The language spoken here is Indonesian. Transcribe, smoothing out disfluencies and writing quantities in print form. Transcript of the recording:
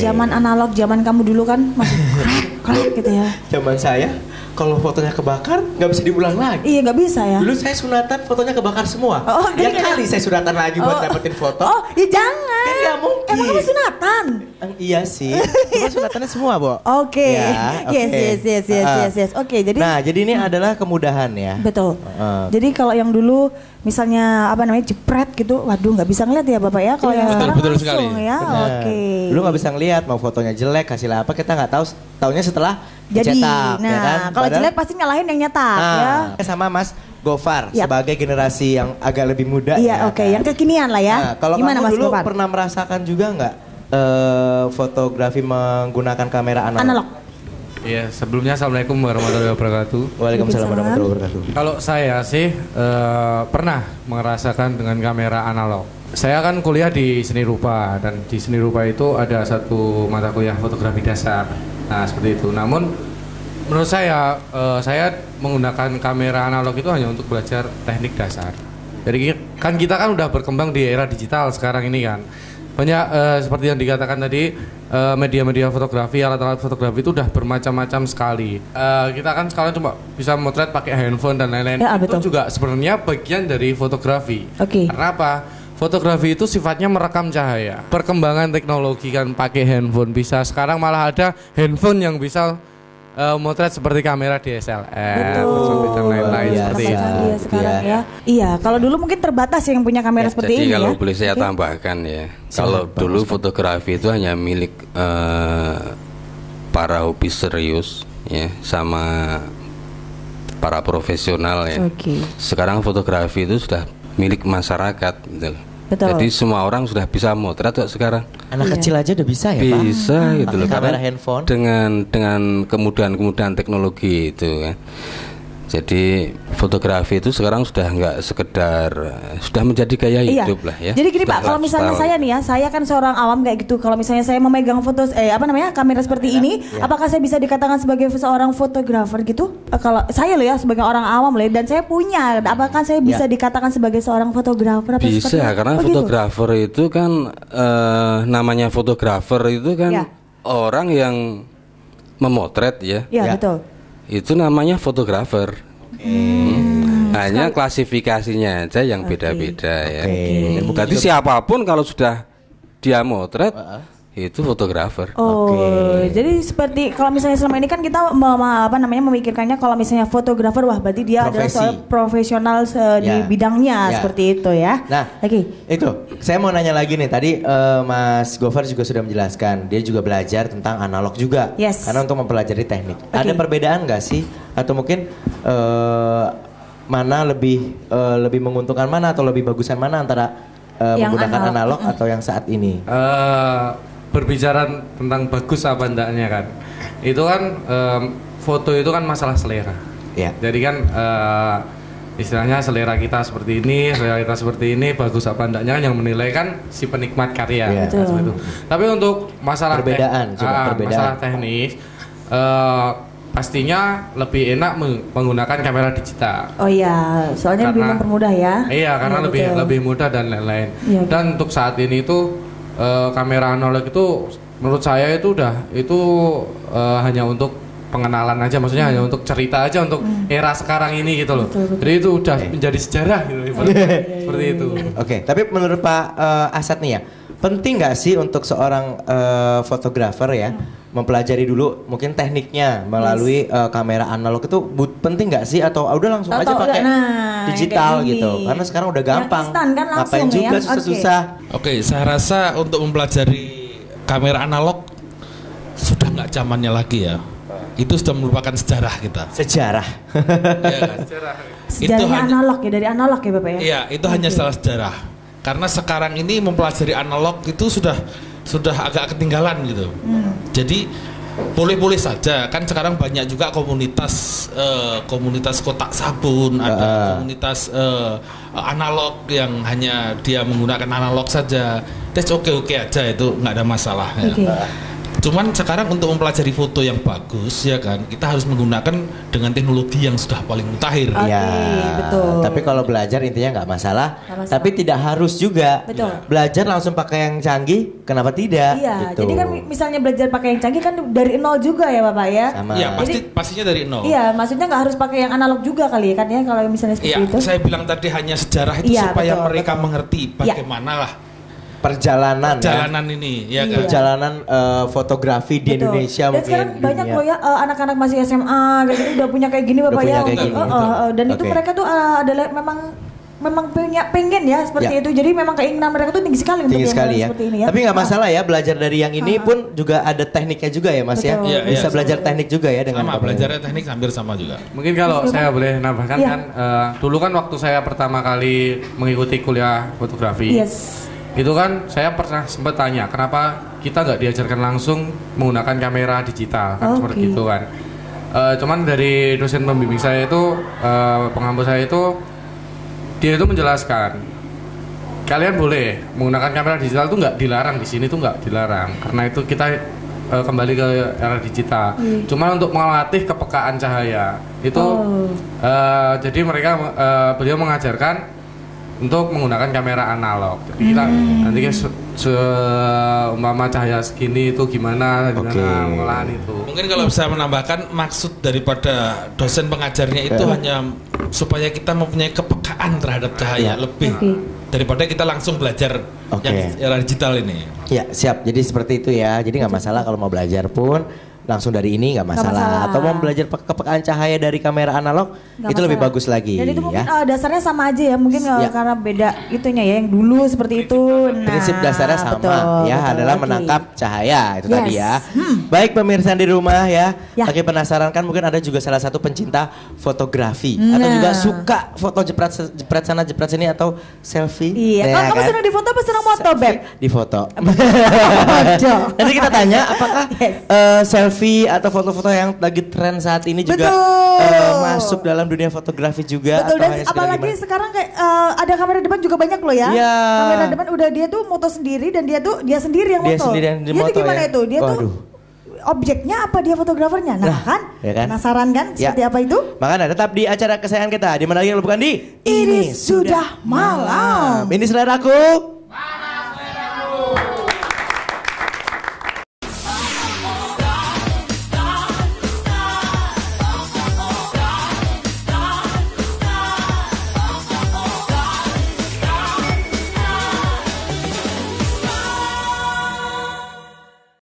zaman analog, zaman kamu dulu kan masih krek gitu ya. Zaman saya kalau fotonya kebakar nggak bisa diulang lagi. Iya nggak bisa ya. Dulu saya sunatan fotonya kebakar semua. Jadi kali saya sunatan lagi buat dapetin foto. Oh ya jangan. Kan nggak mungkin. Emang kamu sunatan? Iya sih. Cuma sunatannya semua, Bo. Oke. Ya, Yes. Oke, jadi. Nah, jadi ini adalah kemudahan ya. Betul. Jadi kalau yang dulu misalnya jepret gitu, waduh nggak bisa ngeliat ya Bapak ya. Kalau yang sekarang betul langsung sekali. ya. Oke. Dulu nggak bisa ngeliat mau fotonya jelek hasil apa kita nggak tahu. Taunya setelah Jadi, dicetak, nah ya kan? kalau jelek pasti nyalahin yang nyetak ya. Sama Mas Gofar Yap. sebagai generasi yang agak lebih muda. Iya, oke. Yang kekinian lah ya. Nah, kalau Gimana kamu Mas dulu Gofar? pernah merasakan juga nggak fotografi menggunakan kamera analog? Iya, sebelumnya Assalamualaikum warahmatullahi wabarakatuh. Waalaikumsalam warahmatullahi wabarakatuh. Kalau saya sih pernah merasakan dengan kamera analog. Saya kan kuliah di seni rupa, dan di seni rupa itu ada satu mata kuliah fotografi dasar. Nah seperti itu. Namun menurut saya menggunakan kamera analog itu hanya untuk belajar teknik dasar. Jadi kan kita kan udah berkembang di era digital sekarang ini kan. Banyak seperti yang dikatakan tadi, media-media fotografi, alat-alat fotografi itu udah bermacam-macam sekali. Kita kan sekarang cuma bisa motret pakai handphone dan lain-lain. Ya, itu betul. juga sebenarnya bagian dari fotografi. Oke. Karena apa? Fotografi itu sifatnya merekam cahaya. Perkembangan teknologi kan pakai handphone bisa. Sekarang malah ada handphone yang bisa motret seperti kamera DSLR dan lain-lain seperti itu. Ya, sekarang ya. Iya, kalau dulu mungkin terbatas yang punya kamera seperti ini jadi kalau ya. boleh saya tambahkan ya, kalau dulu fotografi itu hanya milik para hobi serius ya, sama para profesional ya. Sekarang fotografi itu sudah milik masyarakat gitu. Betul. Jadi semua orang sudah bisa motret kok sekarang. Anak kecil aja udah bisa ya Pak? Bisa gitu loh, kamera karena handphone. dengan kemudahan teknologi itu kan. Jadi fotografi itu sekarang sudah nggak sekedar, sudah menjadi gaya hidup lah ya. Jadi gini Sudah Pak, kalau misalnya lifestyle. saya nih ya, saya kan seorang awam kayak gitu. Kalau misalnya saya memegang foto kamera seperti ini, apakah saya bisa dikatakan sebagai seorang fotografer gitu? Kalau saya loh ya sebagai orang awam loh, dan saya punya, apakah saya bisa dikatakan sebagai seorang fotografer? Bisa, karena fotografer itu kan namanya fotografer itu kan orang yang memotret ya. Iya, betul. Itu namanya fotografer. Hanya klasifikasinya aja yang beda-beda ya. Jadi siapapun kalau sudah dia motret itu fotografer. Jadi seperti kalau misalnya selama ini kan kita memikirkannya kalau misalnya fotografer, wah berarti dia adalah seorang profesional di bidangnya seperti itu ya. Nah, itu saya mau nanya lagi nih. Tadi Mas Gofar juga sudah menjelaskan, dia juga belajar tentang analog juga. Karena untuk mempelajari teknik. Ada perbedaan nggak sih? Atau mungkin mana lebih menguntungkan mana atau lebih bagusan mana antara menggunakan analog atau yang saat ini? Berbicara tentang bagus apa enggaknya kan, itu kan foto itu kan masalah selera. Jadi kan istilahnya selera kita seperti ini, bagus apa enggaknya kan yang menilai kan si penikmat karya. Itu. Tapi untuk masalah masalah teknis, pastinya lebih enak menggunakan kamera digital. Oh iya, soalnya lebih mempermudah ya. Iya, karena lebih mudah dan lain-lain. Dan untuk saat ini itu kamera analog itu menurut saya itu hanya untuk pengenalan aja, maksudnya hanya untuk cerita aja untuk era sekarang ini gitu loh. Jadi itu udah menjadi sejarah gitu seperti itu. Tapi menurut Pak Asad nih ya, penting nggak sih untuk seorang fotografer ya mempelajari dulu mungkin tekniknya melalui kamera analog itu penting nggak sih, atau udah langsung aja pakai digital gitu? Karena sekarang udah gampang. Ngapain juga susah-susah? Saya rasa untuk mempelajari kamera analog sudah nggak zamannya lagi ya. Itu sudah merupakan sejarah kita. Sejarah. Ya kan? Sejarahnya analog ya, dari analog ya Bapak ya? Iya, itu hanya sejarah. Karena sekarang ini mempelajari analog itu sudah agak ketinggalan gitu. Jadi boleh-boleh saja, kan sekarang banyak juga komunitas kotak sabun, ada komunitas analog yang hanya dia menggunakan analog saja. That's oke aja, itu nggak ada masalah. Ya. Cuman sekarang untuk mempelajari foto yang bagus ya kan, kita harus menggunakan dengan teknologi yang sudah paling mutakhir. Iya, betul. tapi kalau belajar intinya nggak masalah, Nggak masalah. tapi tidak harus juga. Betul. Belajar langsung pakai yang canggih, kenapa tidak? Iya, Gitu. jadi kan misalnya belajar pakai yang canggih kan dari nol juga ya Bapak ya. Sama. Iya, Jadi- pastinya dari nol. Iya, maksudnya nggak harus pakai yang analog juga kali ya kan ya kalau misalnya seperti Iya, itu. saya bilang tadi hanya sejarah itu Iya, supaya betul, mereka betul. mengerti Iya. bagaimana lah Perjalanan, jalanan ini, ya Iya. kan. perjalanan fotografi di Betul. Indonesia Dan mungkin. sekarang banyak dunia. loh ya anak-anak masih SMA kayak gitu udah punya kayak gini Bapak punya ya. kayak gini, Dan itu Oke. mereka tuh adalah memang pengen ya seperti Ya. itu. Jadi memang keinginan mereka tuh tinggi sekali untuk Tinggi yang sekali ya. seperti ini ya. Tapi nggak masalah ya belajar dari yang ini pun juga ada tekniknya juga ya Mas ya. Betul. Iya, Bisa iya. belajar teknik juga ya dengan Sama kamera. belajarnya teknik hampir sama juga. Mungkin kalau saya boleh nambahkan Iya. kan, dulu kan waktu saya pertama kali mengikuti kuliah fotografi, Yes. itu kan saya pernah sempat tanya kenapa kita nggak diajarkan langsung menggunakan kamera digital kan seperti Oke. itu kan. Cuman dari dosen pembimbing saya itu, pengampu saya itu, dia itu menjelaskan kalian boleh menggunakan kamera digital itu nggak dilarang, di sini tuh nggak dilarang karena itu kita kembali ke era digital. Cuman untuk melatih kepekaan cahaya itu, jadi mereka beliau mengajarkan untuk menggunakan kamera analog. Jadi kita nanti umpama cahaya segini itu gimana Oke. pengolahan itu. Mungkin kalau bisa menambahkan maksud daripada dosen pengajarnya itu hanya supaya kita mempunyai kepekaan terhadap cahaya lebih Oke. daripada kita langsung belajar Oke. yang era digital ini. Ya siap, jadi seperti itu ya. Jadi nggak masalah kalau mau belajar pun langsung dari ini nggak masalah. masalah. Atau mau belajar kepekaan cahaya dari kamera analog Nggak itu lebih masalah. bagus lagi Dan itu mungkin ya. dasarnya sama aja ya, mungkin Ya. karena beda itunya ya yang dulu seperti itu. Nah, Prinsip dasarnya sama betul, ya, betul. adalah Oke. menangkap cahaya itu Yes. tadi ya. Baik pemirsa di rumah ya, Ya. lagi penasaran kan mungkin ada juga salah satu pencinta fotografi atau Nah. juga suka foto jepret sana jepret sini atau selfie. Iya, Ya kamu kan? senang di foto apa senang moto, Beb? Di foto. Waduh. Nanti kita tanya apakah Yes. selfie atau foto-foto yang lagi tren saat ini juga Betul. masuk dalam dunia fotografi juga Betul, atau dan hanya sekedar apalagi gimana? sekarang kayak ada kamera depan juga banyak loh ya. Iya. Kamera depan udah dia tuh moto sendiri dan dia sendiri yang Dia moto. sendiri yang Dia moto tuh gimana ya? itu? Dia Waduh. tuh objeknya apa dia fotografernya? Nah, Nah, kan? ya kan? Penasaran kan Ya. seperti apa itu? Makanya tetap di acara kesayangan kita di mana lagi kalau bukan di Ini Sudah Malam. Ini seleraku.